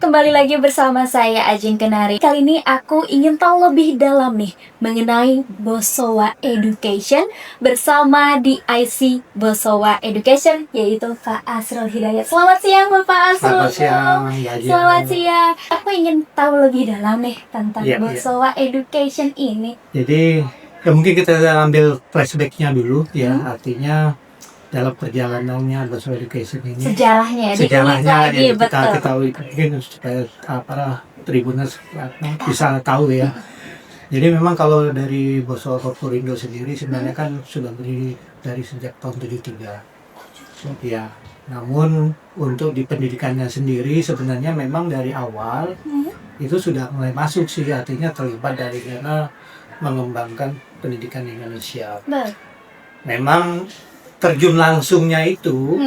kembali lagi bersama saya Ajeng Kenari. Kali ini aku ingin tahu lebih dalam nih mengenai Bosowa Education bersama di IC Bosowa Education, yaitu Pak Asrul Hidayat. Selamat siang Bapak Asrul. Selamat siang, ya, Selamat siang. Aku ingin tahu lebih dalam nih tentang ya, Bosowa Education ini. Jadi ya mungkin kita ambil flashback-nya dulu ya, artinya dalam perjalanannya Bosowa Education ini Sejarahnya ya, kita betul. ketahui mungkin supaya para Tribuners bisa tahu ya. Jadi memang kalau dari Bosowa Korporindo sendiri sebenarnya kan sudah berdiri dari sejak tahun 73 ya. Namun untuk di pendidikannya sendiri sebenarnya memang dari awal itu sudah mulai masuk sih, artinya terlibat dari mana mengembangkan pendidikan Indonesia. Memang terjun langsungnya itu,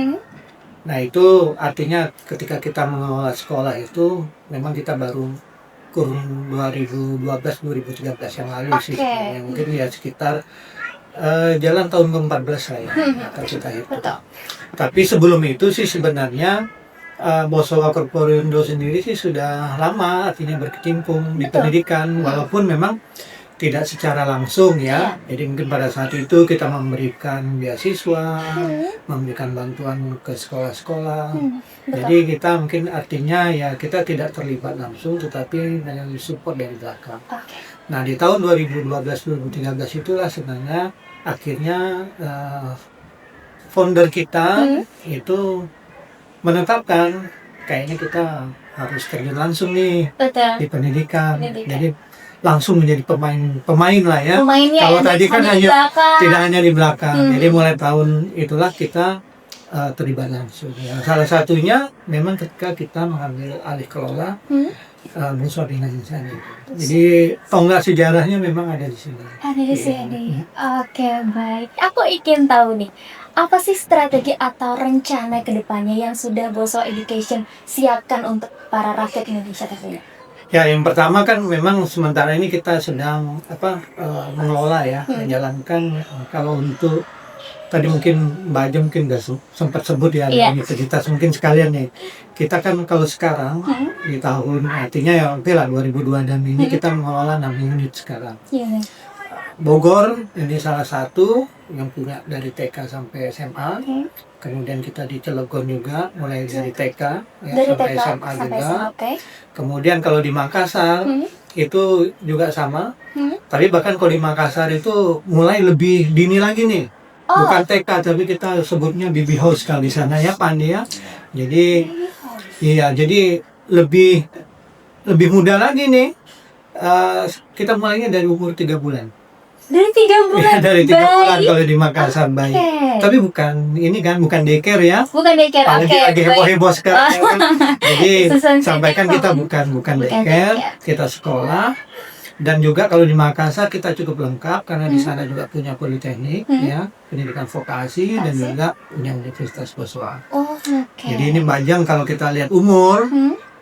nah itu artinya ketika kita mengelola sekolah itu memang kita baru kurun 2012-2013 yang lalu sih, yang mungkin ya sekitar jalan tahun ke-14 saya akan kita itu. Tapi sebelum itu sih sebenarnya Bosowa Korporindo sendiri sih sudah lama artinya berkecimpung di pendidikan, walaupun memang tidak secara langsung ya. Jadi mungkin pada saat itu kita memberikan beasiswa, memberikan bantuan ke sekolah-sekolah. Jadi kita mungkin artinya ya kita tidak terlibat langsung, tetapi hanya support dari belakang. Nah di tahun 2012-2013 itulah sebenarnya akhirnya founder kita itu menetapkan kayaknya kita harus terjun langsung nih di pendidikan. Jadi langsung menjadi pemain lah ya. Kalau tadi kan hanya tidak hanya di belakang. Jadi mulai tahun itulah kita terlibat langsung. Ya. Salah satunya memang ketika kita mengambil alih kelola Bosowa Indonesia ini. Jadi tonggak sejarahnya memang ada di sini. Ada di sini. Oke, baik. Aku ingin tahu nih, apa sih strategi atau rencana kedepannya yang sudah Bosowa Education siapkan untuk para rakyat Indonesia tentunya? Ya, yang pertama kan memang sementara ini kita sedang mengelola ya, menjalankan kalau untuk tadi mungkin Mbak Aja mungkin udah sempat sebut ya universitas, mungkin sekalian nih. Kita kan kalau sekarang di tahun artinya ya oke lah 2002 dan ini kita mengelola 6 unit sekarang. Bogor ini salah satu yang punya dari TK sampai SMA. Kemudian kita di Cilegon juga mulai dari TK ya, sampai SMA juga. Kemudian kalau di Makassar itu juga sama. Tapi bahkan kalau di Makassar itu mulai lebih dini lagi nih. Bukan TK tapi kita sebutnya Bibi House kalau di sana ya Pandi ya. Jadi iya, jadi lebih muda lagi nih. Kita mulainya dari umur 3 bulan. Dari 3 bulan? Ya, dari 3 bulan kalau di Makassar bayi. Tapi bukan, ini kan bukan daycare ya. Bukan daycare, lagi heboh-heboh sekarang. Jadi sampaikan kita bukan daycare, kita sekolah. Dan juga kalau di Makassar kita cukup lengkap karena di sana juga punya politeknik ya, pendidikan vokasi dan juga punya Universitas Bosowa. Jadi ini Mbak Jang kalau kita lihat umur,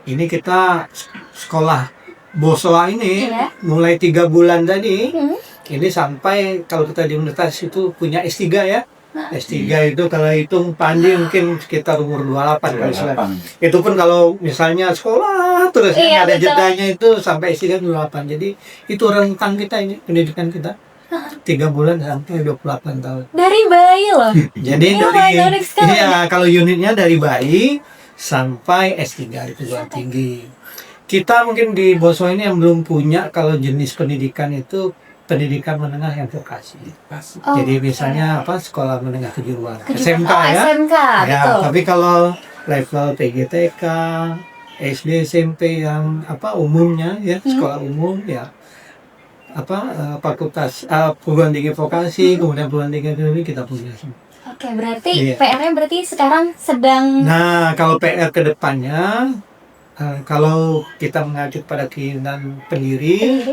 ini kita sekolah Bosowa ini mulai 3 bulan tadi. Ini sampai kalau kita di universitas itu punya S3 ya. S3 itu kalau hitung Pandi mungkin sekitar umur 28 kalau salah. Itu pun kalau misalnya sekolah terus ada jedanya itu sampai S3 28. Jadi itu rentang kita ini pendidikan kita 3 bulan sampai 28 tahun. Dari bayi loh. Jadi kalau unitnya dari bayi sampai S3 di perguruan tinggi. Kita mungkin di Bosowa ini yang belum punya kalau jenis pendidikan itu pendidikan menengah yang vokasi. Jadi misalnya sekolah menengah kejuruan, SMK ya. SMK, ya, betul. tapi kalau level PGTK, SD, SMP yang umumnya ya, sekolah umum ya. Fakultas perguruan tinggi vokasi, kemudian perguruan tinggi ekonomi kita punya. Berarti PR-nya berarti sekarang sedang. Nah, kalau PR ke depannya kalau kita mengacu pada keinginan pendiri,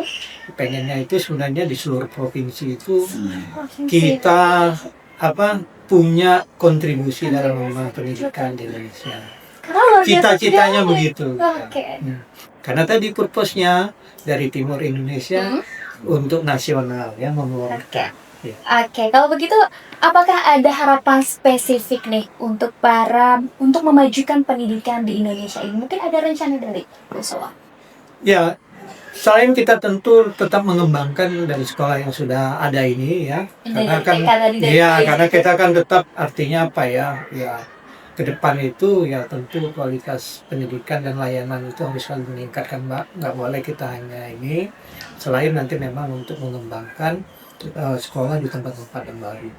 pengennya itu sebenarnya di seluruh provinsi itu kita punya kontribusi dalam mengembangkan pendidikan di Indonesia. Cita-citanya begitu. Karena tadi purpose-nya dari timur Indonesia untuk nasional ya, membawa Ya. Oke, kalau begitu apakah ada harapan spesifik nih untuk memajukan pendidikan di Indonesia ini? Mungkin ada rencana dari Bosowa. Ya, selain kita tentu tetap mengembangkan dari sekolah yang sudah ada ini ya, karena kan, karena kita kan tetap artinya apa ya, ke depan itu ya tentu kualitas pendidikan dan layanan itu harus selalu meningkatkan, Mbak. Nggak boleh kita hanya ini, selain nanti memang untuk mengembangkan sekolah di tempat-tempat yang baru.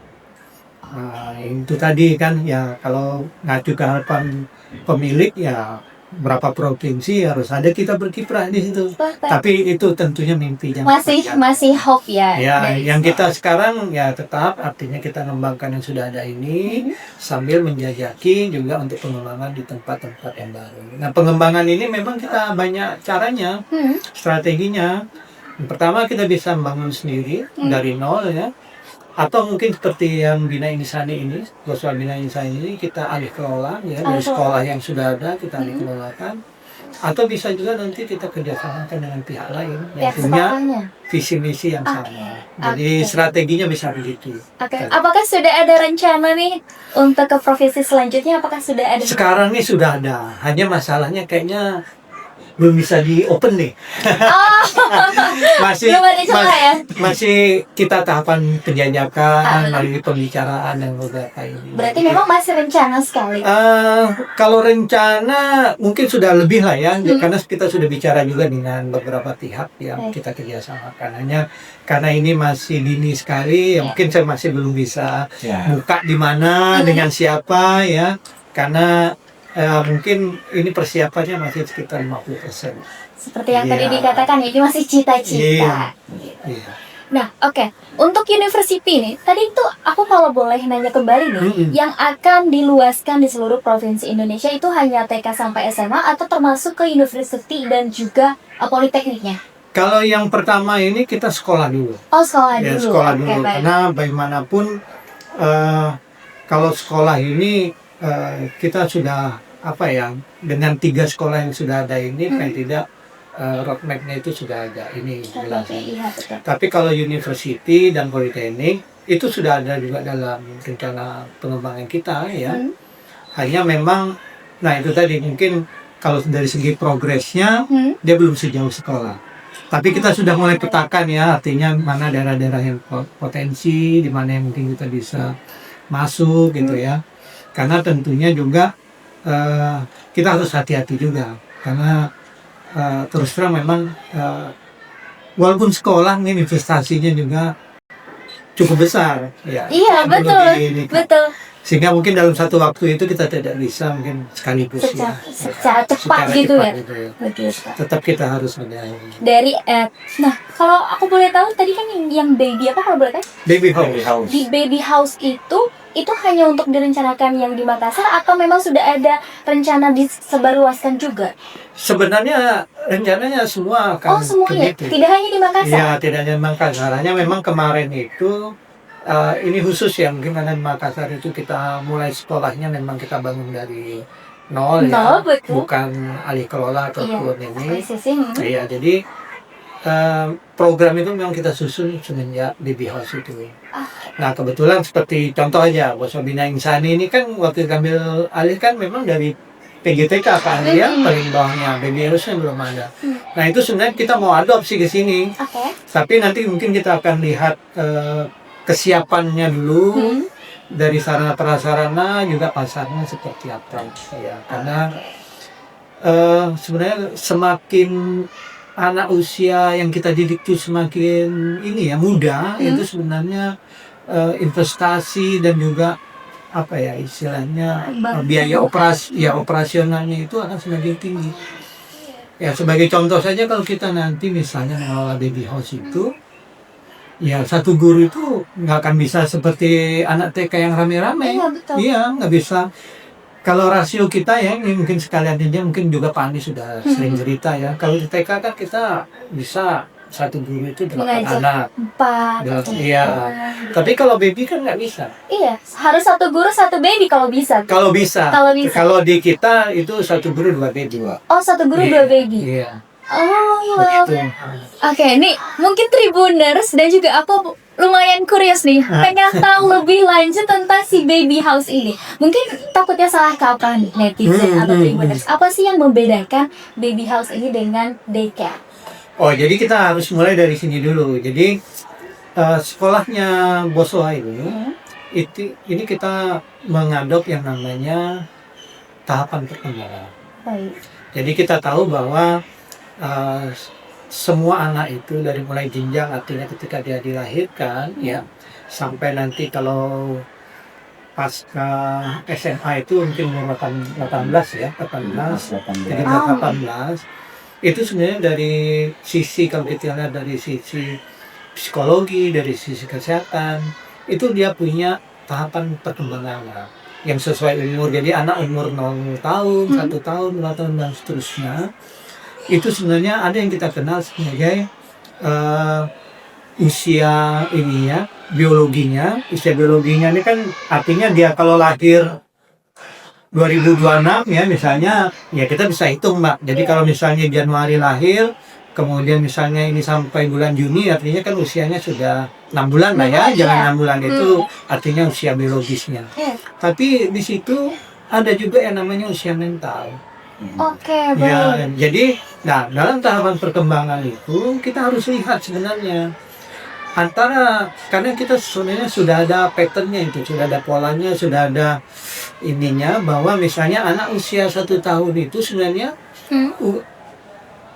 Nah, itu tadi kan ya, kalau ngacu ke harapan pemilik ya berapa provinsi harus ada kita berkiprah di situ. Tapi itu tentunya mimpi yang masih hope ya. Ya, yang kita sekarang ya tetap artinya kita mengembangkan yang sudah ada ini sambil menjajaki juga untuk pengembangan di tempat-tempat yang baru. Nah, pengembangan ini memang kita banyak caranya, strateginya. Yang pertama kita bisa membangun sendiri dari nol ya. Atau mungkin seperti yang Bina Insani ini, Bosowa Bina Insani ini kita alih kelola ya, dari sekolah yang sudah ada kita alih kelolakan. Atau bisa juga nanti kita kerjasamakan dengan pihak lain yang punya visi misi yang sama. Jadi strateginya bisa begitu. Apakah sudah ada rencana nih untuk ke provinsi selanjutnya? Apakah sudah ada? Sekarang nih sudah ada, hanya masalahnya kayaknya belum bisa di open nih. masih kita tahapan penjajakan, dari pembicaraan dan beberapa ini. Berarti memang masih rencana sekali. Kalau rencana mungkin sudah lebih lah ya, karena kita sudah bicara juga dengan beberapa pihak yang kita kerjasamakan. Hanya karena ini masih dini sekali, ya mungkin saya masih belum bisa buka di mana dengan siapa ya, karena mungkin ini persiapannya masih sekitar 50%. Seperti yang tadi dikatakan, ini masih cita-cita. Nah, untuk university nih, tadi itu aku kalau boleh nanya kembali nih, yang akan diluaskan di seluruh provinsi Indonesia itu hanya TK sampai SMA atau termasuk ke university dan juga politekniknya? Kalau yang pertama ini kita sekolah dulu. Oh, sekolah dulu. Sekolah dulu. Karena bagaimanapun kalau sekolah ini kita sudah dengan 3 sekolah yang sudah ada ini paling tidak roadmap-nya itu sudah ada ini jelas. Tapi kalau university dan politeknik itu sudah ada juga dalam rencana pengembangan kita ya. Hanya memang itu tadi mungkin kalau dari segi progresnya dia belum sejauh sekolah. Tapi kita sudah mulai petakan ya, artinya mana daerah-daerah yang potensi, di mana yang mungkin kita bisa masuk gitu ya. Karena tentunya juga kita harus hati-hati juga, karena terus terang memang walaupun sekolah ini investasinya juga cukup besar ya. Iya, betul. Sehingga mungkin dalam satu waktu itu kita tidak bisa mungkin sekaligus secara cepat gitu ya. Tetap kita harus menilai. Nah, kalau aku boleh tahu tadi kan yang baby apa kalau boleh tahu? Baby house. Di baby house itu hanya untuk direncanakan yang di Makassar atau memang sudah ada rencana disebarluaskan juga? Sebenarnya rencananya semua akan semuanya? Tidak hanya di Makassar? Ya, tidak hanya di Makassar. Hanya memang kemarin itu ini khusus ya, mungkin karena di Makassar itu kita mulai sekolahnya memang kita bangun dari nol ya, bukan alih kelola ataupun ini. Iya, jadi program itu memang kita susun semenjak baby house itu. Nah, kebetulan seperti contoh aja, Bosowa Bina Insani ini kan waktu ambil alih kan memang dari PGTK kan ya, paling bawahnya, baby house-nya belum ada. Nah, itu sebenarnya kita mau adopsi ke sini. Tapi nanti mungkin kita akan lihat kesiapannya dulu dari sarana prasarana juga pasarnya seperti apa ya, karena sebenarnya semakin anak usia yang kita didik itu semakin ini ya muda, itu sebenarnya investasi dan juga istilahnya biaya operasionalnya itu akan semakin tinggi. Ya, sebagai contoh saja kalau kita nanti misalnya mengelola baby house itu, ya satu guru itu nggak akan bisa seperti anak TK yang rame-rame. Iya, nggak bisa. Kalau rasio kita ya, ini mungkin sekalian aja, mungkin juga Pak Andi sudah sering cerita ya. Kalau di TK kan kita bisa satu guru itu 8 anak. 4. Iya. Tapi kalau baby kan nggak bisa. Iya, harus satu guru satu baby kalau bisa. Kalau bisa. Kalau di kita itu satu guru 2 baby. Oh, satu guru 2 baby. Iya. Oke, ini mungkin Tribuners dan juga aku lumayan curious nih, pengen tahu lebih lanjut tentang si baby house ini. Mungkin takutnya salah kaprah nih netizen atau Tribuners. Apa sih yang membedakan baby house ini dengan daycare? Oh, jadi kita harus mulai dari sini dulu. Jadi sekolahnya Bosowa ini kita mengadop yang namanya tahapan perkembangan. Baik. Jadi kita tahu bahwa semua anak itu dari mulai jenjang, artinya ketika dia dilahirkan ya, sampai nanti kalau pasca SMA itu mungkin umur 18 ya, 18, 18 itu sebenarnya dari sisi, kalau kita lihat dari sisi psikologi, dari sisi kesehatan, itu dia punya tahapan perkembangan yang sesuai umur. Jadi anak umur 0 tahun, 1 tahun, 2 tahun dan seterusnya, itu sebenarnya ada yang kita kenal sebagai usia ini ya, biologinya. Usia biologinya ini kan artinya dia kalau lahir 2026 ya misalnya, ya kita bisa hitung Mbak. Jadi kalau misalnya Januari lahir, kemudian misalnya ini sampai bulan Juni, artinya kan usianya sudah 6 bulan lah ya. Jangan 6 bulan itu artinya usia biologisnya. Tapi di situ ada juga yang namanya usia mental. Oke, Ya, baik. jadi dalam tahapan perkembangan itu kita harus lihat sebenarnya antara, karena kita sebenarnya sudah ada patternnya, itu sudah ada polanya, sudah ada ininya, bahwa misalnya anak usia 1 tahun itu sebenarnya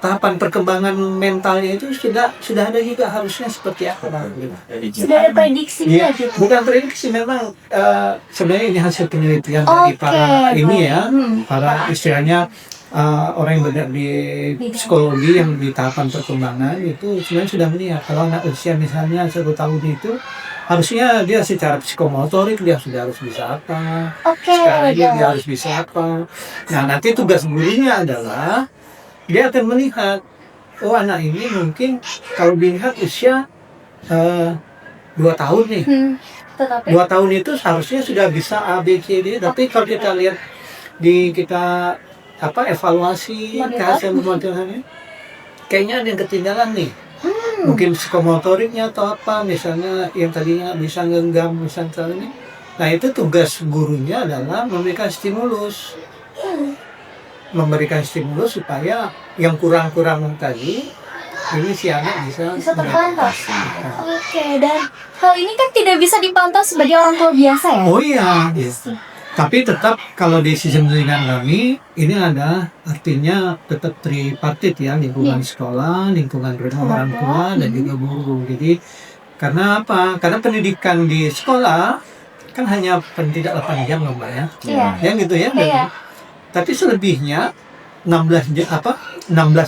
tahapan perkembangan mentalnya itu sudah ada juga harusnya seperti apa gitu. Sudah ada prediksinya Iya, gitu. bukan prediksi, memang sebenarnya ini hasil penelitian dari para ini ya, para istilahnya orang yang berada di psikologi yang di tahapan perkembangan itu sebenarnya sudah melihat kalau anak usia misalnya 1 tahun itu harusnya dia secara psikomotorik dia sudah harus bisa apa, sekarang dia harus bisa apa. Nah nanti tugas gurunya adalah dia akan melihat, oh anak ini mungkin kalau dilihat usia 2 tahun nih. Tetapi 2 tahun itu seharusnya sudah bisa A, B, C, D. Tapi kalau kita lihat kita evaluasi hasil modelnya, kayaknya ada yang ketinggalan nih. Mungkin psikomotoriknya atau apa, misalnya yang tadinya bisa genggam misalnya ini. Nah itu tugas gurunya adalah memberikan stimulus. Supaya yang kurang-kurang tadi ini si anak bisa terpantau. Oke, dan hal ini kan tidak bisa dipantau sebagai orang tua biasa ya? Oh iya, tapi tetap kalau di sistem pendidikan kami ini ada artinya tetap tripartit ya, lingkungan sekolah, lingkungan orang tua dan juga guru. Jadi karena apa? Karena pendidikan di sekolah kan hanya tidak 8 jam loh Mbak ya. Iya. Ya gitu ya. Iya. Tapi selebihnya 16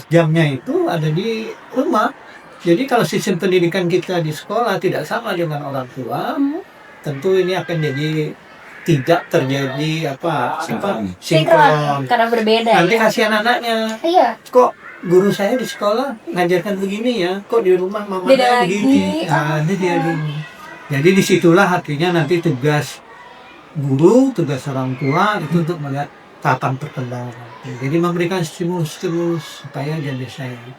jamnya itu ada di rumah. Jadi kalau sistem pendidikan kita di sekolah tidak sama dengan orang tua, tentu ini akan jadi tidak terjadi sinkron. Karena berbeda. Nanti kasihan anaknya. Iya. Kok guru saya di sekolah ngajarkan begini ya, kok di rumah mama Beda saya begini. Nah, jadi disitulah artinya nanti tugas guru, tugas orang tua itu untuk melihat tahapan perkembangan. Jadi memberikan stimulus supaya dia bisa ini.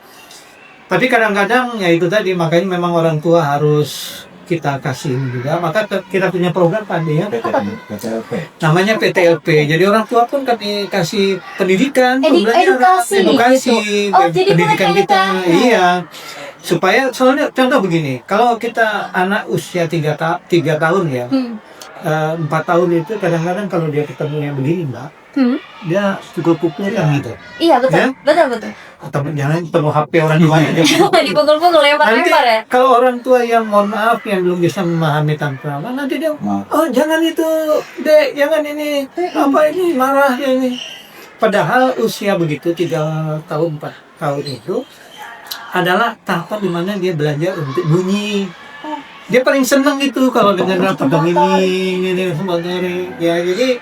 Tapi kadang-kadang ya itu tadi, makanya memang orang tua harus kita kasih juga. Maka kita punya program tadi ya, namanya PTLP. Jadi orang tua pun kami kasih pendidikan, edukasi jadi pendidikan kita. Iya. Iya. Supaya soalnya contoh begini, kalau kita anak usia 3 tahun ya, 4 tahun itu kadang-kadang kalau dia ketemunya begini Mbak, dia pukul-pukul kan gitu. Iya betul, Ya? betul. Atau jangan penuh HP orang tuanya. Dipukul-pukul, Nanti lempar-lempar ya. kalau orang tua yang mohon maaf yang belum bisa memahami tanpa apa, nanti dia oh jangan itu dek, jangan ini apa ini marah ini. Padahal usia begitu 3 tahun 4 tahun itu adalah tahapan dimana dia belajar untuk bunyi. Dia paling senang itu kalau dengar pegang ini sebagainya. Ya jadi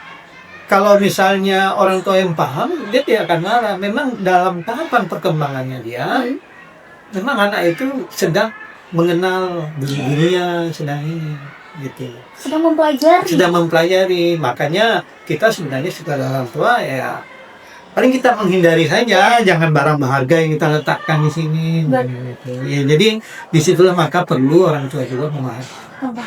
kalau misalnya orang tua yang paham, dia tidak akan marah. Memang dalam tahapan perkembangannya dia, memang anak itu sedang mengenal dunia, sedang ini, gitu. Sedang mempelajari. Makanya kita sebenarnya sebagai orang tua ya paling kita menghindari saja, jangan barang berharga yang kita letakkan di sini. Gitu. Ya, jadi disitulah maka perlu orang tua juga memahami.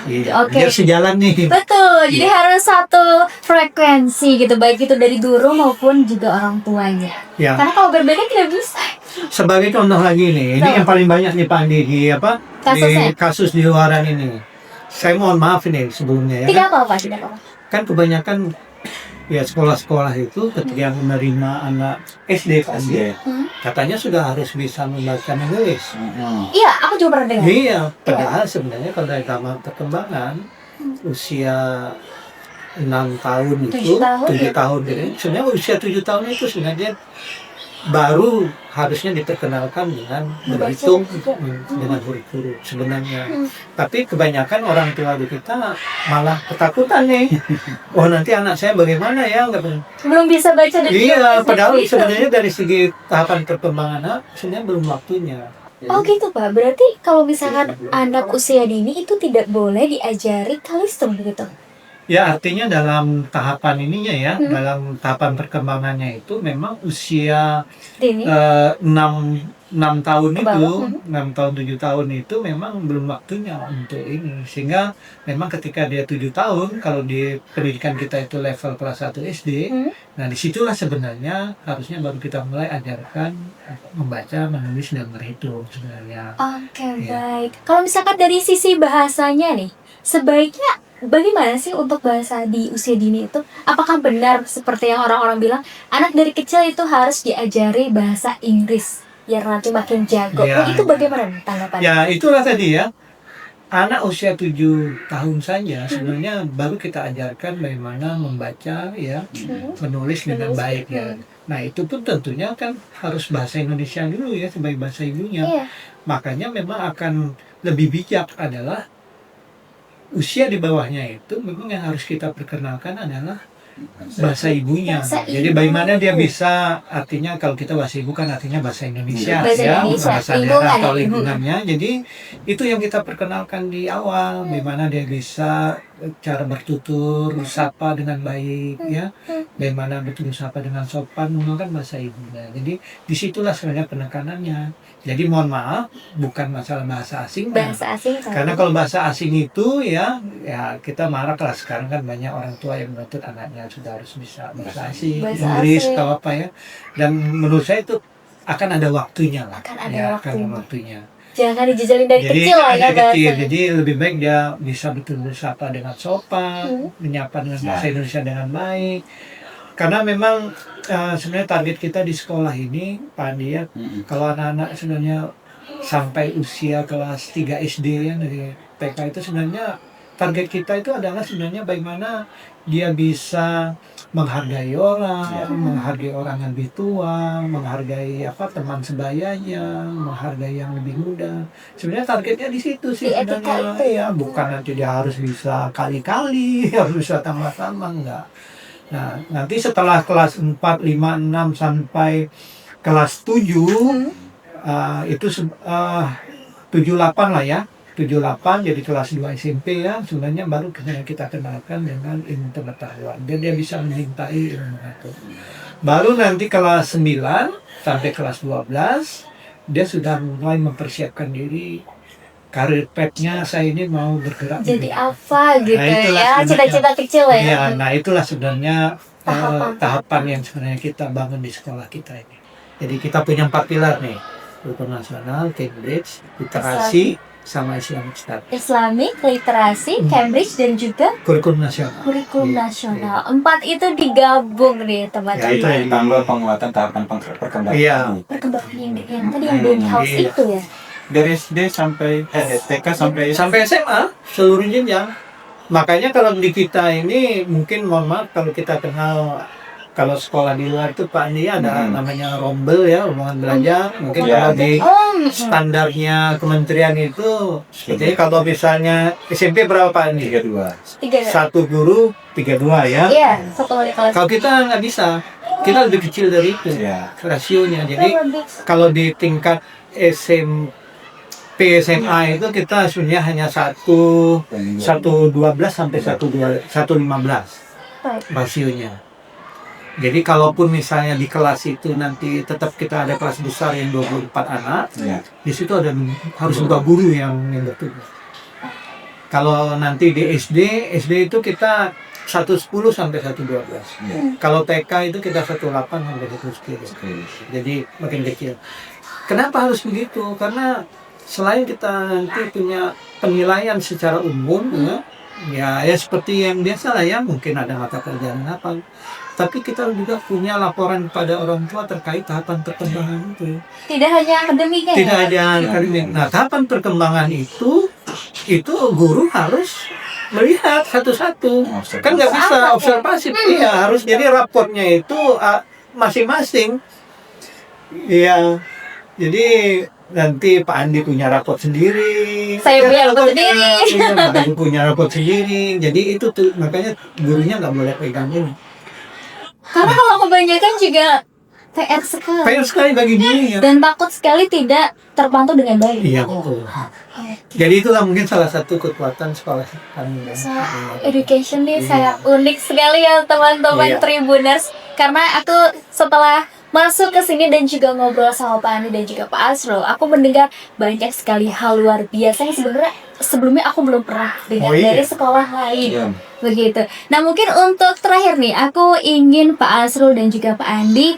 Iya, Oke. biar sejalan nih. Betul, jadi harus satu frekuensi gitu, baik itu dari guru maupun juga orang tuanya. Ya, Karena kalau berbeda tidak bisa. sebagai contoh lagi nih, ini Betul. yang paling banyak nih Pak Andi di apa? Kasusnya? Di kasus di luaran ini. Saya mohon maaf ini sebelumnya ya. Tidak apa-apa, tidak apa-apa. Kan kebanyakan ya sekolah-sekolah itu ketika menerima anak SD kan SD. katanya sudah harus bisa membaca menulis. Iya, aku juga pernah dengar. Iya, padahal sebenarnya kalau dari taman perkembangan usia 6 tahun itu, 7 tahun, 7 ya? tahun gitu. Sebenarnya usia 7 tahun itu sebenarnya baru harusnya diperkenalkan dengan Membaca berhitung juga. dengan huruf-huruf sebenarnya. Tapi kebanyakan orang tua di kita malah ketakutan nih. Oh nanti anak saya bagaimana ya? Nggak benar. Belum bisa baca dan Iya, padahal bisa. sebenarnya dari segi tahapan perkembangan anak sebenarnya belum waktunya. Oh gitu Pak, berarti kalau misalkan anak usia dini itu tidak boleh diajari kalistung begitu? Ya artinya dalam tahapan ininya ya, dalam tahapan perkembangannya itu memang usia Dini? 6 tahun Ke itu, bawah, 6 tahun 7 tahun itu memang belum waktunya untuk ini. Sehingga memang ketika dia 7 tahun, kalau di pendidikan kita itu level kelas 1 SD, nah disitulah sebenarnya harusnya baru kita mulai ajarkan membaca, menulis, dan berhitung sebenarnya. Oke, Iya. baik. Kalau misalkan dari sisi bahasanya nih, sebaiknya bagaimana sih untuk bahasa di usia dini itu? Apakah benar seperti yang orang-orang bilang, anak dari kecil itu harus diajari bahasa Inggris biar nanti makin jago? Iya. Nah, itu bagaimana nih tanggapannya? Ya itulah tadi ya, anak usia 7 tahun saja sebenarnya baru kita ajarkan bagaimana membaca ya, menulis dengan Menulis, baik ya. Nah itu pun tentunya kan harus bahasa Indonesia dulu ya sebagai bahasa ibunya. Iya. Makanya memang akan lebih bijak adalah usia di bawahnya itu memang yang harus kita perkenalkan adalah bahasa ibunya. Bahasa Jadi ibu. bagaimana dia bisa, artinya kalau kita bahasa ibu kan artinya bahasa Indonesia Bahasa ya, Indonesia, bahasa lingkungan daerah atau ya. lingkungannya. Jadi itu yang kita perkenalkan di awal, bagaimana dia bisa cara bertutur, sapa dengan baik ya, bagaimana bertutur sapa dengan sopan menggunakan bahasa ibunya. Jadi disitulah sebenarnya penekanannya. Jadi mohon maaf, bukan masalah bahasa asing. Bahasa asing Karena kalau bahasa asing itu ya kita marah lah, sekarang kan banyak orang tua yang menuntut anaknya sudah harus bisa bahasa asing, Bahasa Inggris asing. atau apa ya. Dan menurut saya itu akan ada waktunya lah. Akan ada Ya, waktunya. akan ada waktunya. jangan dijejalin dari Jadi kecil lah ya dari kecil, bahasanya. jadi lebih baik dia bisa betul-betul sapa dengan sopan, menyapa dengan bahasa Indonesia dengan baik. Karena memang sebenarnya target kita di sekolah ini, Pak Andi ya, kalau anak-anak sebenarnya sampai usia kelas 3 SD ya dari TK itu sebenarnya target kita itu adalah sebenarnya bagaimana dia bisa menghargai orang, menghargai orang yang lebih tua, menghargai teman sebayanya, menghargai yang lebih muda. Sebenarnya targetnya di situ sih Di etika sebenarnya. itu. Ya, bukan nanti dia harus bisa kali-kali, harus bisa tambah-tambah, enggak. Nah, nanti setelah kelas 4, 5, 6 sampai kelas 7 itu 78 lah ya. 78 jadi kelas 2 SMP ya, sebenarnya baru kita kenalkan dengan ilmu pengetahuan. Dan dia bisa mencintai ilmu itu. Baru nanti kelas 9 sampai kelas 12 dia sudah mulai mempersiapkan diri, karir path-nya saya ini mau bergerak Jadi begini. apa gitu Nah, itulah ya, sebenarnya. cita-cita kecil ya. Iya, nah itulah sebenarnya Tahapan. tahapan yang sebenarnya kita bangun di sekolah kita ini. Jadi kita punya 4 pilar nih, kultur nasional, Cambridge, literasi, sama Islamic Studies. Islamic, literasi, Cambridge, dan juga Kurikulum nasional. kurikulum Iya, nasional. 4 itu digabung nih Ya, teman-teman. itu yang Tambah penguatan tahapan perkembangan. Iya. Perkembangan yang tadi yang baby house Iya. itu ya. Dari SD sampai TK sampai sampai SMA seluruh jenjang. Makanya kalau di kita ini mungkin mohon maaf kalau kita kenal, kalau sekolah di luar itu Pak Andi ada namanya rombel ya, rombongan belajar. Mungkin Iya. kalau di Oh, standarnya kementerian itu seperti kalau misalnya SMP berapa Pak Andi? 32. 3. Satu guru 32 ya. Iya, satu wali kelas. Kalau kita nggak bisa, kita lebih kecil dari itu Iya. rasionya. Jadi kalau di tingkat SMP SMA itu kita sebenarnya hanya 112 sampai 115 Baik. rasionya. Jadi kalaupun misalnya di kelas itu nanti tetap kita ada kelas besar yang 24 anak, Ya. di situ harus 2 guru yang bertugas. Kalau nanti di SD itu kita 110 sampai 112. Ya. Kalau TK itu kita 18 sampai 110. Jadi makin kecil. Kenapa harus begitu? Karena selain kita nanti punya penilaian secara umum, ya seperti yang biasa lah ya, mungkin ada mata pelajaran apa. Tapi kita juga punya laporan kepada orang tua terkait tahapan perkembangan itu. Tidak hanya akademiknya Tidak ya? ada akademik. Nah, tahapan perkembangan itu guru harus melihat satu-satu. Kan nggak bisa observasi. Iya, harus jadi raportnya itu masing-masing. Iya. Jadi nanti Pak Andi punya raport sendiri. Saya punya raport sendiri. Iya, Pak Andi punya raport sendiri. Jadi itu tuh makanya gurunya nggak boleh pegang ini. Karena kalau kebanyakan juga PR sekali. PR sekali bagi dia ya. Dan takut sekali tidak terpantau dengan baik. Iya betul. Jadi itulah mungkin salah satu kekuatan sekolah kami. Ya. So, education nih saya unik sekali ya teman-teman Iya. Tribuners. Karena aku setelah masuk ke sini dan juga ngobrol sama Pak Andi dan juga Pak Asrul, aku mendengar banyak sekali hal luar biasa yang sebenarnya sebelumnya aku belum pernah dengar dari sekolah lain. Iya. Begitu. Nah mungkin untuk terakhir nih, aku ingin Pak Asrul dan juga Pak Andi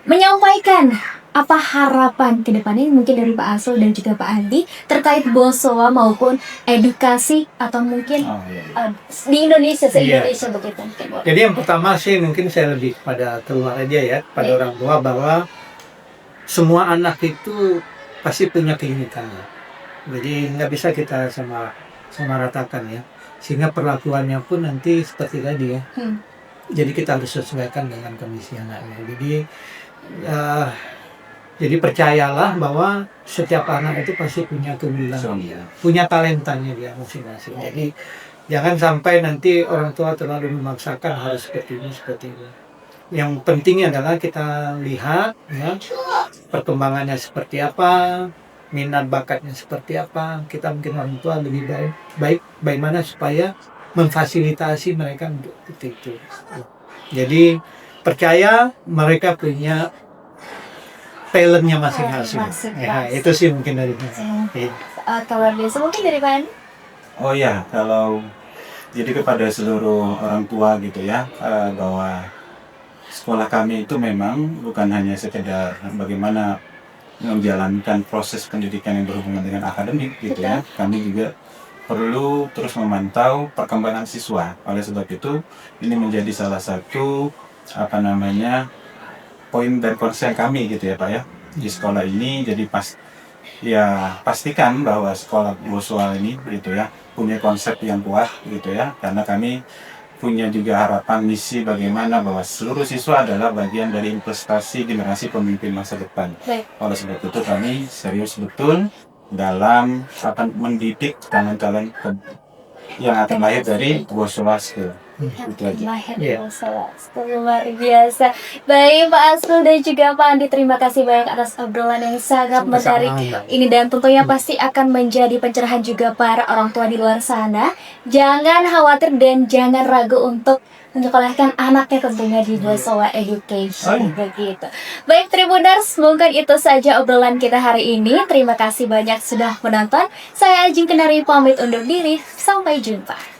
menyampaikan apa harapan ke depannya mungkin dari Pak Asrul dan juga Pak Andi terkait Bosowa maupun edukasi atau mungkin Oh, iya. di Indonesia, Iya. se-Indonesia begitu mungkin. Jadi yang pertama sih mungkin saya lebih pada keluar aja ya, pada Iya. orang tua bahwa semua anak itu pasti punya keunikannya. Jadi nggak bisa kita sama ratakan ya. Sehingga perlakuannya pun nanti seperti tadi ya. Jadi kita harus sesuaikan dengan kondisi anaknya. Jadi percayalah bahwa setiap anak itu pasti punya keunggulan dia, punya talentanya dia masing-masing. Jadi jangan sampai nanti orang tua terlalu memaksakan harus seperti ini. Yang pentingnya adalah kita lihat ya perkembangannya seperti apa, minat bakatnya seperti apa. Kita mungkin orang tua lebih baik bagaimana supaya memfasilitasi mereka untuk itu. Jadi percaya mereka punya talentnya masing-masing. Ya, itu sih mungkin dari saya. Iya. Kalau biasa mungkin dari Pak Andi. Oh ya, kalau jadi kepada seluruh orang tua gitu ya, bahwa sekolah kami itu memang bukan hanya sekedar bagaimana menjalankan proses pendidikan yang berhubungan dengan akademik gitu ya. Kami juga perlu terus memantau perkembangan siswa. Oleh sebab itu, ini menjadi salah satu poin dan konsen kami gitu ya Pak ya di sekolah ini. Jadi pastikan bahwa sekolah Bosowa ini gitu ya punya konsep yang kuat gitu ya, karena kami punya juga harapan misi bagaimana bahwa seluruh siswa adalah bagian dari investasi generasi pemimpin masa depan. Baik. Oleh sebab itu kami serius betul dalam mendidik talent-talent yang akan lahir dari Bosowa School. Itu aja. Lahir Iya. Bosowa School, luar biasa. Baik Pak Asrul dan juga Pak Andi, terima kasih banyak atas obrolan yang sangat menarik ini, dan tentunya pasti akan menjadi pencerahan juga para orang tua di luar sana. Jangan khawatir dan jangan ragu untuk menyekolahkan anaknya tentunya di Bosowa Education. Begitu. Baik Tribuners, mungkin itu saja obrolan kita hari ini. Terima kasih banyak sudah menonton. Saya Ajeng Kenari pamit undur diri. Sampai jumpa.